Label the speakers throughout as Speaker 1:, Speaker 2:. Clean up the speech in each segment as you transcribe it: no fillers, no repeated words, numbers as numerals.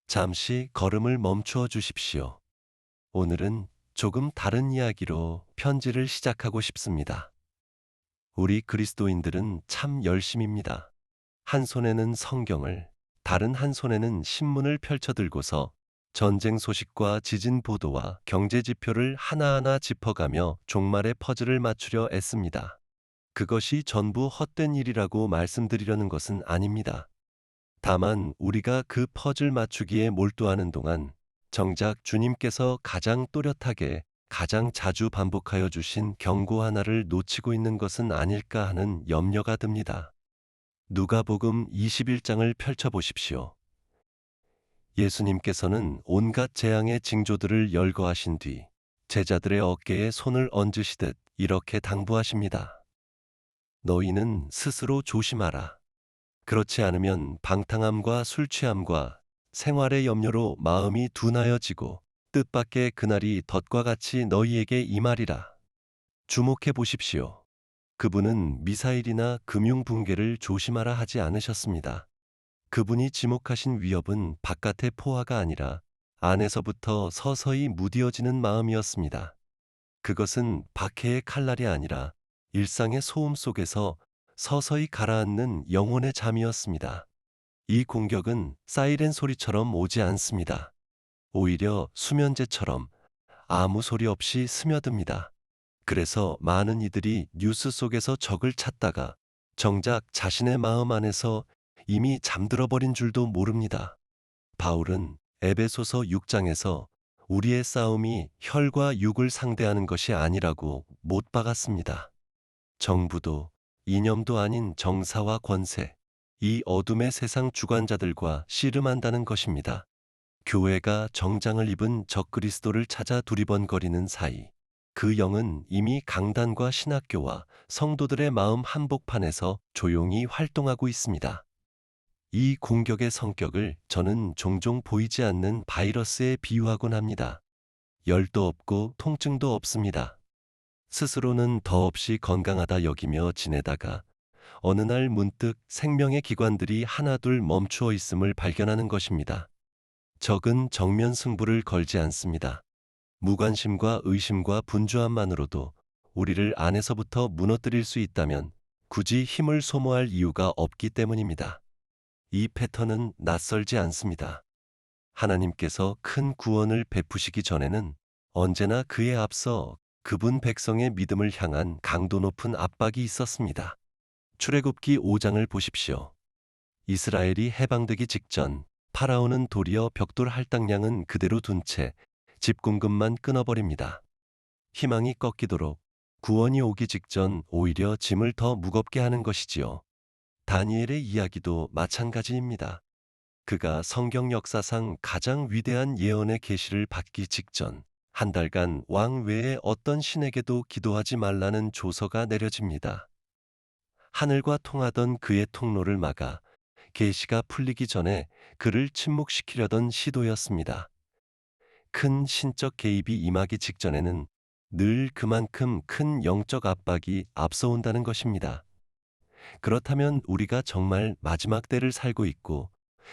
Speaker 1: 잠시 걸음을 멈추어 주십시오. 오늘은 조금 다른 이야기로 편지를 시작하고 싶습니다. 우리 그리스도인들은 참 열심입니다. 한 손에는 성경을, 다른 한 손에는 신문을 펼쳐들고서 전쟁 소식과 지진 보도와 경제 지표를 하나하나 짚어가며 종말의 퍼즐을 맞추려 애씁니다. 그것이 전부 헛된 일이라고 말씀드리려는 것은 아닙니다. 다만 우리가 그 퍼즐 맞추기에 몰두하는 동안 정작 주님께서 가장 또렷하게 가장 자주 반복하여 주신 경고 하나를 놓치고 있는 것은 아닐까 하는 염려가 듭니다. 누가복음 21장을 펼쳐 보십시오. 예수님께서는 온갖 재앙의 징조들을 열거하신 뒤 제자들의 어깨에 손을 얹으시듯 이렇게 당부하십니다. 너희는 스스로 조심하라. 그렇지 않으면 방탕함과 술 취함과 생활의 염려로 마음이 둔하여지고 뜻밖의 그날이 덫과 같이 너희에게 임하리라. 주목해 보십시오. 그분은 미사일이나 금융 붕괴를 조심하라 하지 않으셨습니다. 그분이 지목하신 위협은 바깥의 포화가 아니라 안에서부터 서서히 무뎌지는 마음이었습니다. 그것은 박해의 칼날이 아니라 일상의 소음 속에서 서서히 가라앉는 영혼의 잠이었습니다. 이 공격은 사이렌 소리처럼 오지 않습니다. 오히려 수면제처럼 아무 소리 없이 스며듭니다. 그래서 많은 이들이 뉴스 속에서 적을 찾다가 정작 자신의 마음 안에서 이미 잠들어 버린 줄도 모릅니다. 바울은 에베소서 6장에서 우리의 싸움이 혈과 육을 상대하는 것이 아니라고 못 박았습니다. 정부도 이념도 아닌 정사와 권세, 이 어둠의 세상 주관자들과 씨름한다는 것입니다. 교회가 정장을 입은 적그리스도를 찾아 두리번거리는 사이 그 영은 이미 강단과 신학교와 성도들의 마음 한복판에서 조용히 활동하고 있습니다. 이 공격의 성격을 저는 종종 보이지 않는 바이러스에 비유하곤 합니다. 열도 없고 통증도 없습니다. 스스로는 더없이 건강하다 여기며 지내다가 어느 날 문득 생명의 기관들이 하나둘 멈추어 있음을 발견하는 것입니다. 적은 정면 승부를 걸지 않습니다. 무관심과 의심과 분주함만으로도 우리를 안에서부터 무너뜨릴 수 있다면 굳이 힘을 소모할 이유가 없기 때문입니다. 이 패턴은 낯설지 않습니다. 하나님께서 큰 구원을 베푸시기 전에는 언제나 그에 앞서 그분 백성의 믿음을 향한 강도 높은 압박이 있었습니다. 출애굽기 5장을 보십시오. 이스라엘이 해방되기 직전 파라오는 도리어 벽돌 할당량은 그대로 둔 채 집 공급만 끊어버립니다. 희망이 꺾이도록 구원이 오기 직전 오히려 짐을 더 무겁게 하는 것이지요. 다니엘의 이야기도 마찬가지입니다. 그가 성경 역사상 가장 위대한 예언의 계시를 받기 직전 한 달간 왕 외에 어떤 신에게도 기도하지 말라는 조서가 내려집니다. 하늘과 통하던 그의 통로를 막아 계시가 풀리기 전에 그를 침묵시키려던 시도였습니다. 큰 신적 개입이 임하기 직전에는 늘 그만큼 큰 영적 압박이 앞서온다는 것입니다. 그렇다면 우리가 정말 마지막 때를 살고 있고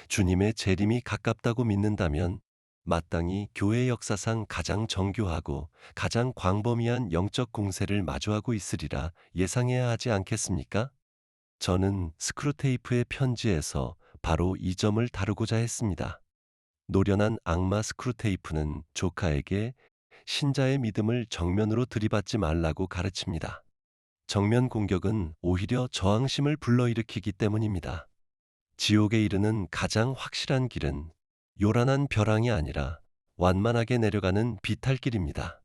Speaker 1: 주님의 재림이 가깝다고 믿는다면 마땅히 교회 역사상 가장 정교하고 가장 광범위한 영적 공세를 마주하고 있으리라 예상해야 하지 않겠습니까? 저는 스크루테이프의 편지에서 바로 이 점을 다루고자 했습니다. 노련한 악마 스크루테이프는 조카에게 신자의 믿음을 정면으로 들이받지 말라고 가르칩니다. 정면 공격은 오히려 저항심을 불러일으키기 때문입니다. 지옥에 이르는 가장 확실한 길은 요란한 벼랑이 아니라 완만하게 내려가는 비탈길입니다.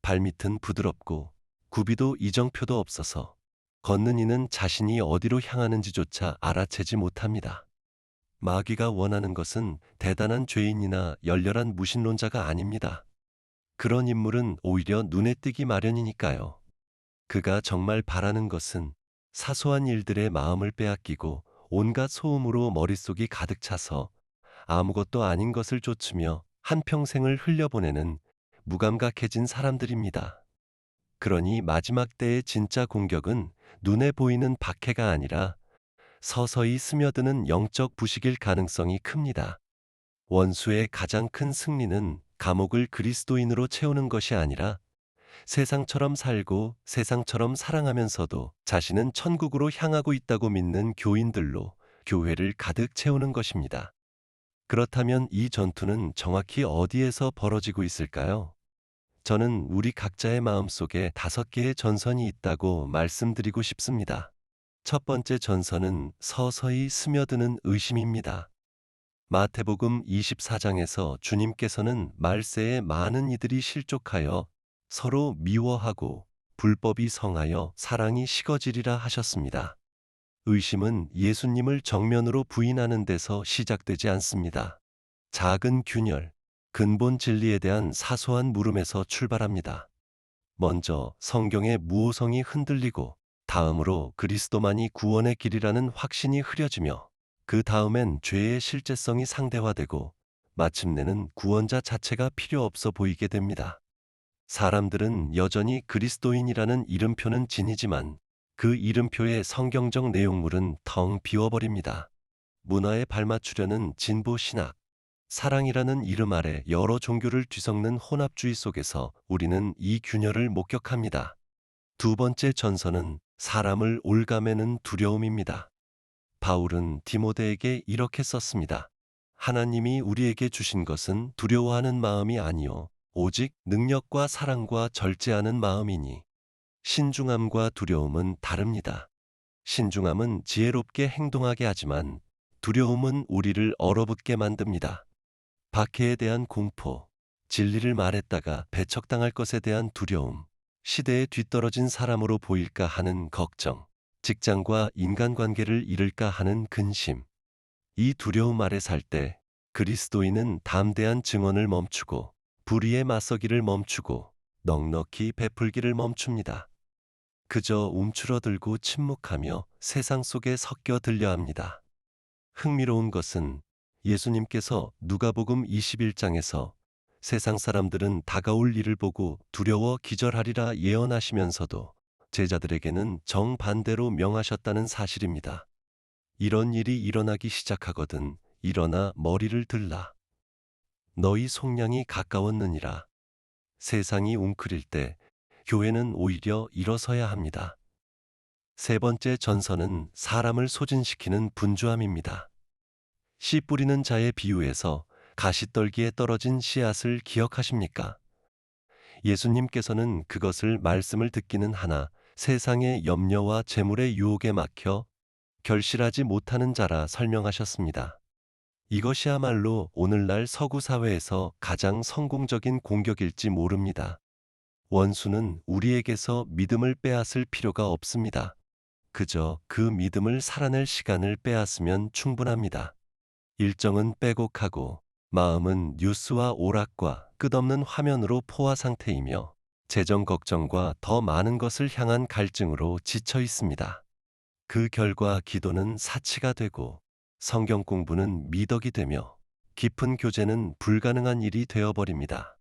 Speaker 1: 발밑은 부드럽고 구비도 이정표도 없어서 걷는 이는 자신이 어디로 향하는지조차 알아채지 못합니다. 마귀가 원하는 것은 대단한 죄인이나 열렬한 무신론자가 아닙니다. 그런 인물은 오히려 눈에 띄기 마련이니까요. 그가 정말 바라는 것은 사소한 일들의 마음을 빼앗기고 온갖 소음으로 머릿속이 가득 차서 아무것도 아닌 것을 쫓으며 한평생을 흘려보내는 무감각해진 사람들입니다. 그러니 마지막 때의 진짜 공격은 눈에 보이는 박해가 아니라 서서히 스며드는 영적 부식일 가능성이 큽니다. 원수의 가장 큰 승리는 감옥을 그리스도인으로 채우는 것이 아니라 세상처럼 살고 세상처럼 사랑하면서도 자신은 천국으로 향하고 있다고 믿는 교인들로 교회를 가득 채우는 것입니다. 그렇다면 이 전투는 정확히 어디에서 벌어지고 있을까요? 저는 우리 각자의 마음속에 5개의 전선이 있다고 말씀드리고 싶습니다. 첫 번째 전선은 서서히 스며드는 의심입니다. 마태복음 24장에서 주님께서는 말세에 많은 이들이 실족하여 서로 미워하고 불법이 성하여 사랑이 식어지리라 하셨습니다. 의심은 예수님을 정면으로 부인하는 데서 시작되지 않습니다. 작은 균열, 근본 진리에 대한 사소한 물음에서 출발합니다. 먼저 성경의 무오성이 흔들리고 다음으로 그리스도만이 구원의 길이라는 확신이 흐려지며 그 다음엔 죄의 실제성이 상대화되고 마침내는 구원자 자체가 필요 없어 보이게 됩니다. 사람들은 여전히 그리스도인이라는 이름표는 지니지만 그 이름표의 성경적 내용물은 텅 비워버립니다. 문화에 발맞추려는 진보 신학, 사랑이라는 이름 아래 여러 종교를 뒤섞는 혼합주의 속에서 우리는 이 균열을 목격합니다. 두 번째 전선은 사람을 올가매는 두려움입니다. 바울은 디모데에게 이렇게 썼습니다. 하나님이 우리에게 주신 것은 두려워하는 마음이 아니요 오직 능력과 사랑과 절제하는 마음이니. 신중함과 두려움은 다릅니다. 신중함은 지혜롭게 행동하게 하지만 두려움은 우리를 얼어붙게 만듭니다. 박해에 대한 공포, 진리를 말했다가 배척당할 것에 대한 두려움, 시대에 뒤떨어진 사람으로 보일까 하는 걱정, 직장과 인간관계를 잃을까 하는 근심. 이 두려움 아래 살 때 그리스도인은 담대한 증언을 멈추고 불의에 맞서기를 멈추고 넉넉히 베풀기를 멈춥니다. 그저 움츠러들고 침묵하며 세상 속에 섞여 들려 합니다. 흥미로운 것은 예수님께서 누가복음 21장에서 세상 사람들은 다가올 일을 보고 두려워 기절하리라 예언하시면서도 제자들에게는 정반대로 명하셨다는 사실입니다. 이런 일이 일어나기 시작하거든 일어나 머리를 들라. 너희 속량이 가까웠느니라. 세상이 웅크릴 때 교회는 오히려 일어서야 합니다. 세 번째 전선은 사람을 소진시키는 분주함입니다. 씨 뿌리는 자의 비유에서 가시떨기에 떨어진 씨앗을 기억하십니까? 예수님께서는 그것을 말씀을 듣기는 하나 세상의 염려와 재물의 유혹에 막혀 결실하지 못하는 자라 설명하셨습니다. 이것이야말로 오늘날 서구 사회에서 가장 성공적인 공격일지 모릅니다. 원수는 우리에게서 믿음을 빼앗을 필요가 없습니다. 그저 그 믿음을 살아낼 시간을 빼앗으면 충분합니다. 일정은 빼곡하고 마음은 뉴스와 오락과 끝없는 화면으로 포화 상태이며 재정 걱정과 더 많은 것을 향한 갈증으로 지쳐 있습니다. 그 결과 기도는 사치가 되고 성경 공부는 미덕이 되며 깊은 교제는 불가능한 일이 되어버립니다.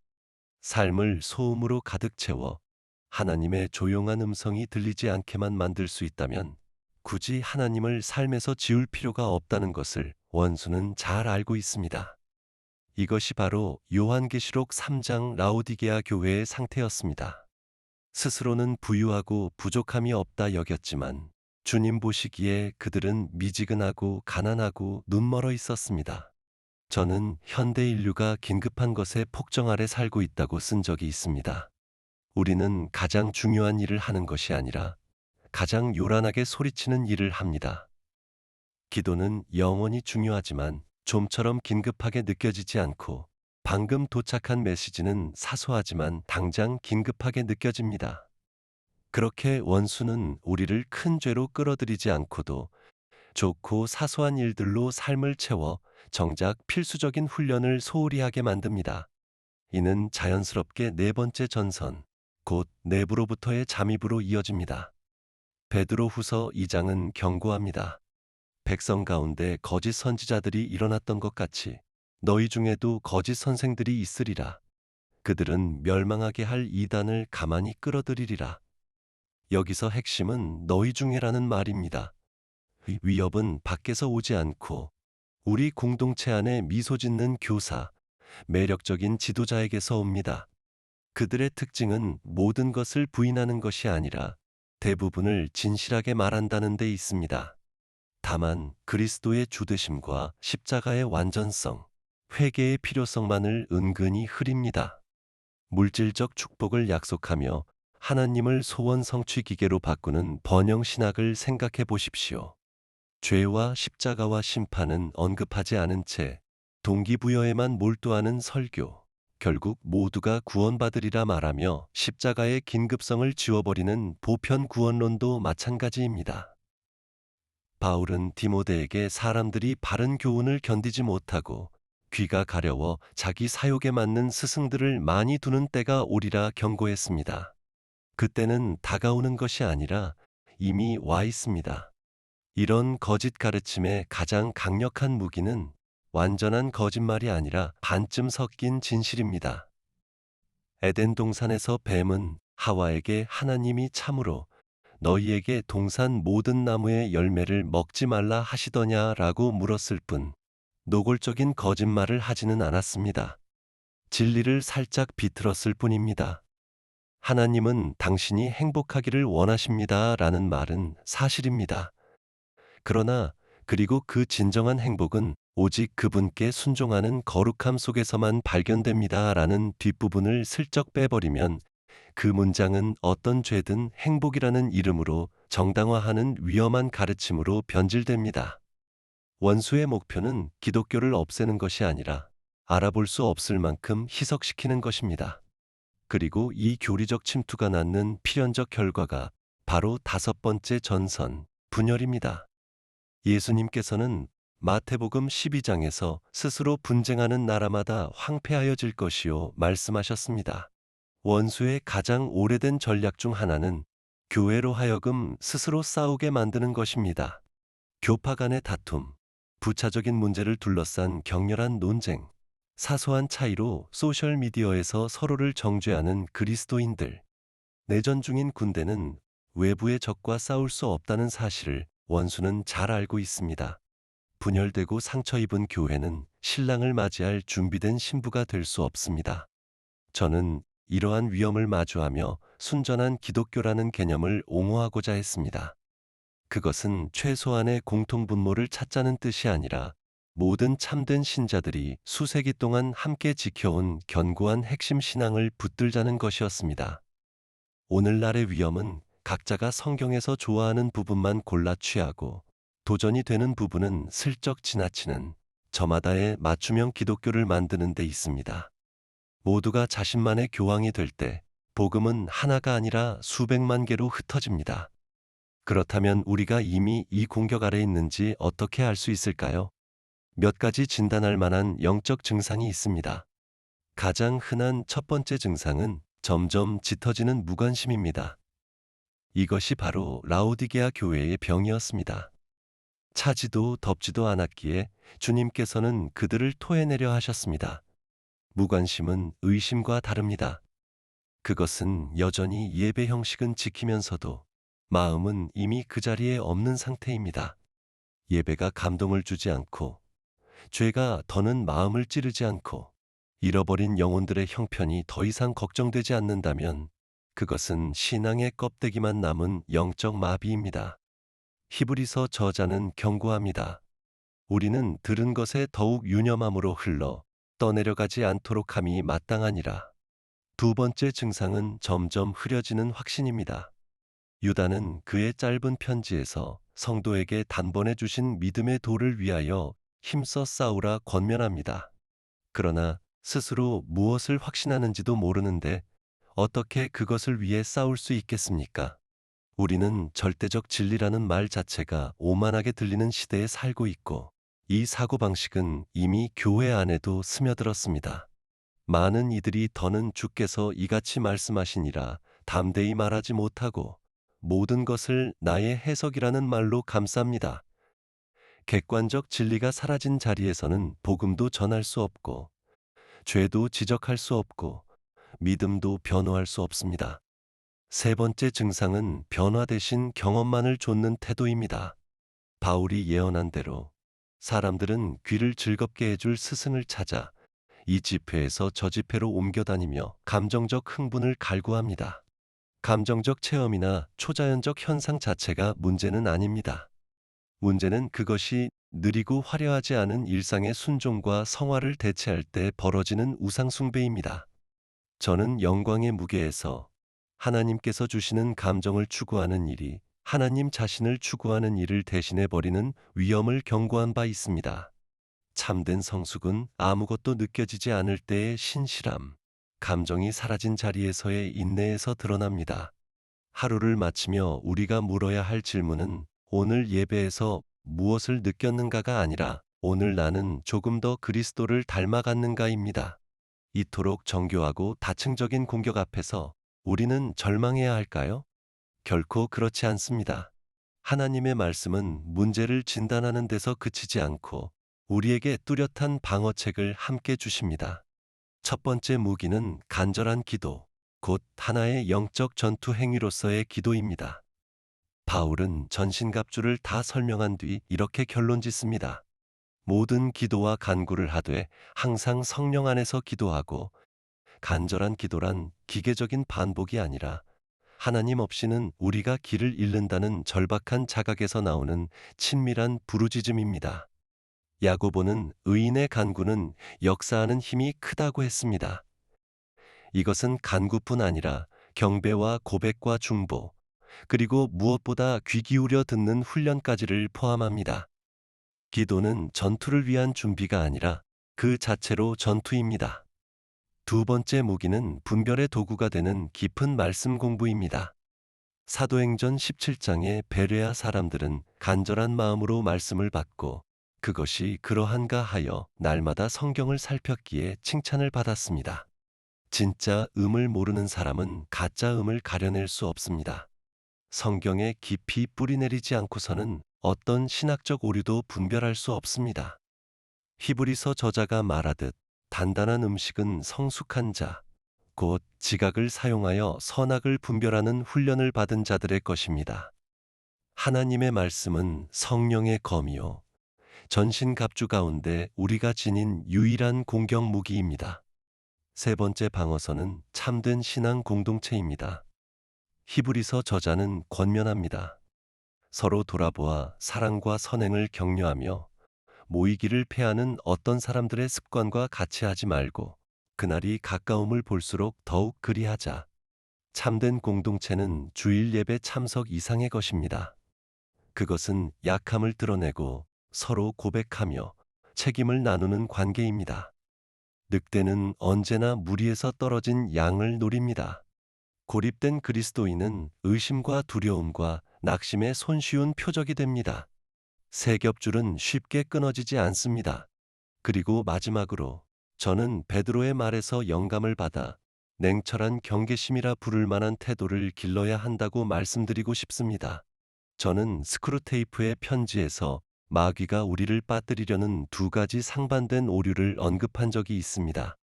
Speaker 1: 삶을 소음으로 가득 채워 하나님의 조용한 음성이 들리지 않게만 만들 수 있다면 굳이 하나님을 삶에서 지울 필요가 없다는 것을 원수는 잘 알고 있습니다. 이것이 바로 요한계시록 3장 라오디게아 교회의 상태였습니다. 스스로는 부유하고 부족함이 없다 여겼지만 주님 보시기에 그들은 미지근하고 가난하고 눈멀어 있었습니다. 저는 현대 인류가 긴급한 것에 폭정 아래 살고 있다고 쓴 적이 있습니다. 우리는 가장 중요한 일을 하는 것이 아니라 가장 요란하게 소리치는 일을 합니다. 기도는 영원히 중요하지만 좀처럼 긴급하게 느껴지지 않고 방금 도착한 메시지는 사소하지만 당장 긴급하게 느껴집니다. 그렇게 원수는 우리를 큰 죄로 끌어들이지 않고도 좋고 사소한 일들로 삶을 채워 정작 필수적인 훈련을 소홀히 하게 만듭니다. 이는 자연스럽게 네 번째 전선, 곧 내부로부터의 잠입으로 이어집니다. 베드로후서 2장은 경고합니다. 백성 가운데 거짓 선지자들이 일어났던 것 같이 너희 중에도 거짓 선생들이 있으리라. 그들은 멸망하게 할 이단을 가만히 끌어들이리라. 여기서 핵심은 너희 중에라는 말입니다. 위협은 밖에서 오지 않고 우리 공동체 안에 미소 짓는 교사, 매력적인 지도자에게서 옵니다. 그들의 특징은 모든 것을 부인하는 것이 아니라 대부분을 진실하게 말한다는 데 있습니다. 다만 그리스도의 주되심과 십자가의 완전성, 회개의 필요성만을 은근히 흐립니다. 물질적 축복을 약속하며 하나님을 소원 성취 기계로 바꾸는 번영 신학을 생각해 보십시오. 죄와 십자가와 심판은 언급하지 않은 채 동기부여에만 몰두하는 설교, 결국 모두가 구원받으리라 말하며 십자가의 긴급성을 지워버리는 보편 구원론도 마찬가지입니다. 바울은 디모데에게 사람들이 바른 교훈을 견디지 못하고 귀가 가려워 자기 사욕에 맞는 스승들을 많이 두는 때가 오리라 경고했습니다. 그때는 다가오는 것이 아니라 이미 와 있습니다. 이런 거짓 가르침의 가장 강력한 무기는 완전한 거짓말이 아니라 반쯤 섞인 진실입니다. 에덴 동산에서 뱀은 하와에게 하나님이 참으로 너희에게 동산 모든 나무의 열매를 먹지 말라 하시더냐라고 물었을 뿐 노골적인 거짓말을 하지는 않았습니다. 진리를 살짝 비틀었을 뿐입니다. 하나님은 당신이 행복하기를 원하십니다 라는 말은 사실입니다. 그러나 그리고 그 진정한 행복은 오직 그분께 순종하는 거룩함 속에서만 발견됩니다 라는 뒷부분을 슬쩍 빼버리면 그 문장은 어떤 죄든 행복이라는 이름으로 정당화하는 위험한 가르침으로 변질됩니다. 원수의 목표는 기독교를 없애는 것이 아니라 알아볼 수 없을 만큼 희석시키는 것입니다. 그리고 이 교리적 침투가 낳는 필연적 결과가 바로 다섯 번째 전선, 분열입니다. 예수님께서는 마태복음 12장에서 스스로 분쟁하는 나라마다 황폐하여질 것이요 말씀하셨습니다. 원수의 가장 오래된 전략 중 하나는 교회로 하여금 스스로 싸우게 만드는 것입니다. 교파 간의 다툼, 부차적인 문제를 둘러싼 격렬한 논쟁, 사소한 차이로 소셜미디어에서 서로를 정죄하는 그리스도인들, 내전 중인 군대는 외부의 적과 싸울 수 없다는 사실을 원수는 잘 알고 있습니다. 분열되고 상처 입은 교회는 신랑을 맞이할 준비된 신부가 될 수 없습니다. 저는 이러한 위험을 마주하며 순전한 기독교라는 개념을 옹호하고자 했습니다. 그것은 최소한의 공통분모를 찾자는 뜻이 아니라 모든 참된 신자들이 수세기 동안 함께 지켜온 견고한 핵심 신앙을 붙들자는 것이었습니다. 오늘날의 위험은 각자가 성경에서 좋아하는 부분만 골라 취하고 도전이 되는 부분은 슬쩍 지나치는 저마다의 맞춤형 기독교를 만드는 데 있습니다. 모두가 자신만의 교황이 될 때 복음은 하나가 아니라 수백만 개로 흩어집니다. 그렇다면 우리가 이미 이 공격 아래 있는지 어떻게 알 수 있을까요? 몇 가지 진단할 만한 영적 증상이 있습니다. 가장 흔한 첫 번째 증상은 점점 짙어지는 무관심입니다. 이것이 바로 라오디게아 교회의 병이었습니다. 차지도 덥지도 않았기에 주님께서는 그들을 토해내려 하셨습니다. 무관심은 의심과 다릅니다. 그것은 여전히 예배 형식은 지키면서도 마음은 이미 그 자리에 없는 상태입니다. 예배가 감동을 주지 않고 죄가 더는 마음을 찌르지 않고 잃어버린 영혼들의 형편이 더 이상 걱정되지 않는다면 그것은 신앙의 껍데기만 남은 영적 마비입니다. 히브리서 저자는 경고합니다. 우리는 들은 것에 더욱 유념함으로 흘러 떠내려가지 않도록 함이 마땅하니라. 두 번째 증상은 점점 흐려지는 확신입니다. 유다는 그의 짧은 편지에서 성도에게 단번에 주신 믿음의 도를 위하여 힘써 싸우라 권면합니다. 그러나 스스로 무엇을 확신하는지도 모르는데 어떻게 그것을 위해 싸울 수 있겠습니까? 우리는 절대적 진리라는 말 자체가 오만하게 들리는 시대에 살고 있고 이 사고방식은 이미 교회 안에도 스며들었습니다. 많은 이들이 더는 주께서 이같이 말씀하시니라 담대히 말하지 못하고 모든 것을 나의 해석이라는 말로 감쌉니다. 객관적 진리가 사라진 자리에서는 복음도 전할 수 없고 죄도 지적할 수 없고 믿음도 변호할 수 없습니다. 세 번째 증상은 변화 대신 경험만을 좇는 태도입니다. 바울이 예언한 대로 사람들은 귀를 즐겁게 해줄 스승을 찾아 이 지폐에서 저 지폐로 옮겨 다니며 감정적 흥분을 갈구합니다. 감정적 체험이나 초자연적 현상 자체가 문제는 아닙니다. 문제는 그것이 느리고 화려하지 않은 일상의 순종과 성화를 대체할 때 벌어지는 우상숭배입니다. 저는 영광의 무게에서 하나님께서 주시는 감정을 추구하는 일이 하나님 자신을 추구하는 일을 대신해 버리는 위험을 경고한 바 있습니다. 참된 성숙은 아무것도 느껴지지 않을 때의 신실함, 감정이 사라진 자리에서의 인내에서 드러납니다. 하루를 마치며 우리가 물어야 할 질문은 오늘 예배에서 무엇을 느꼈는가가 아니라 오늘 나는 조금 더 그리스도를 닮아갔는가입니다. 이토록 정교하고 다층적인 공격 앞에서 우리는 절망해야 할까요? 결코 그렇지 않습니다. 하나님의 말씀은 문제를 진단하는 데서 그치지 않고 우리에게 뚜렷한 방어책을 함께 주십니다. 첫 번째 무기는 간절한 기도, 곧 하나의 영적 전투 행위로서의 기도입니다. 바울은 전신갑주를 다 설명한 뒤 이렇게 결론 짓습니다. 모든 기도와 간구를 하되 항상 성령 안에서 기도하고 간절한 기도란 기계적인 반복이 아니라 하나님 없이는 우리가 길을 잃는다는 절박한 자각에서 나오는 친밀한 부르짖음입니다. 야고보는 의인의 간구는 역사하는 힘이 크다고 했습니다. 이것은 간구뿐 아니라 경배와 고백과 중보, 그리고 무엇보다 귀 기울여 듣는 훈련까지를 포함합니다. 기도는 전투를 위한 준비가 아니라 그 자체로 전투입니다. 두 번째 무기는 분별의 도구가 되는 깊은 말씀 공부입니다. 사도행전 17장의 베레아 사람들은 간절한 마음으로 말씀을 받고 그것이 그러한가 하여 날마다 성경을 살폈기에 칭찬을 받았습니다. 진짜 음을 모르는 사람은 가짜 음을 가려낼 수 없습니다. 성경에 깊이 뿌리내리지 않고서는 어떤 신학적 오류도 분별할 수 없습니다. 히브리서 저자가 말하듯 단단한 음식은 성숙한 자, 곧 지각을 사용하여 선악을 분별하는 훈련을 받은 자들의 것입니다. 하나님의 말씀은 성령의 검이요 전신갑주 가운데 우리가 지닌 유일한 공격 무기입니다. 세 번째 방어선은 참된 신앙 공동체입니다. 히브리서 저자는 권면합니다. 서로 돌아보아 사랑과 선행을 격려하며 모이기를 패하는 어떤 사람들의 습관과 같이 하지 말고 그날이 가까움을 볼수록 더욱 그리하자. 참된 공동체는 주일 예배 참석 이상의 것입니다. 그것은 약함을 드러내고 서로 고백하며 책임을 나누는 관계입니다. 늑대는 언제나 무리에서 떨어진 양을 노립니다. 고립된 그리스도인은 의심과 두려움과 낙심에 손쉬운 표적이 됩니다. 세 겹줄은 쉽게 끊어지지 않습니다. 그리고 마지막으로 저는 베드로의 말에서 영감을 받아 냉철한 경계심이라 부를 만한 태도를 길러야 한다고 말씀드리고 싶습니다. 저는 스크루테이프의 편지에서 마귀가 우리를 빠뜨리려는 두 가지 상반된 오류를 언급한 적이 있습니다.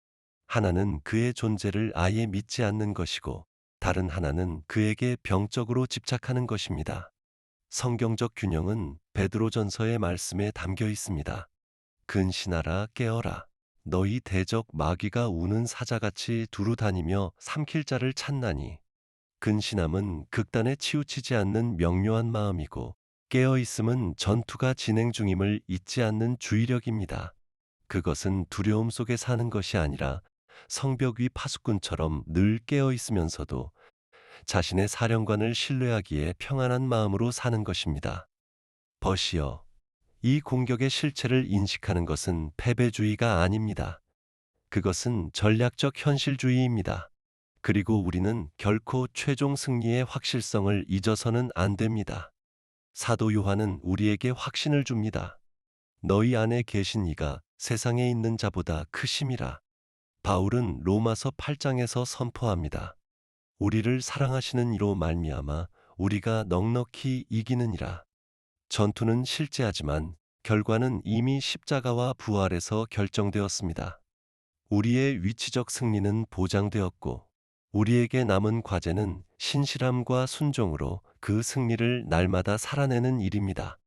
Speaker 1: 하나는 그의 존재를 아예 믿지 않는 것이고 다른 하나는 그에게 병적으로 집착하는 것입니다. 성경적 균형은 베드로전서의 말씀에 담겨 있습니다. 근신하라 깨어라. 너희 대적 마귀가 우는 사자같이 두루 다니며 삼킬 자를 찾나니. 근신함은 극단에 치우치지 않는 명료한 마음이고 깨어있음은 전투가 진행 중임을 잊지 않는 주의력입니다. 그것은 두려움 속에 사는 것이 아니라 성벽 위 파수꾼처럼 늘 깨어있으면서도 자신의 사령관을 신뢰하기에 평안한 마음으로 사는 것입니다. 벗이여, 이 공격의 실체를 인식하는 것은 패배주의가 아닙니다. 그것은 전략적 현실주의입니다. 그리고 우리는 결코 최종 승리의 확실성을 잊어서는 안 됩니다. 사도 요한은 우리에게 확신을 줍니다. 너희 안에 계신 이가 세상에 있는 자보다 크심이라. 바울은 로마서 8장에서 선포합니다. 우리를 사랑하시는 이로 말미암아 우리가 넉넉히 이기느니라. 전투는 실제하지만 결과는 이미 십자가와 부활에서 결정되었습니다. 우리의 위치적 승리는 보장되었고 우리에게 남은 과제는 신실함과 순종으로 그 승리를 날마다 살아내는 일입니다.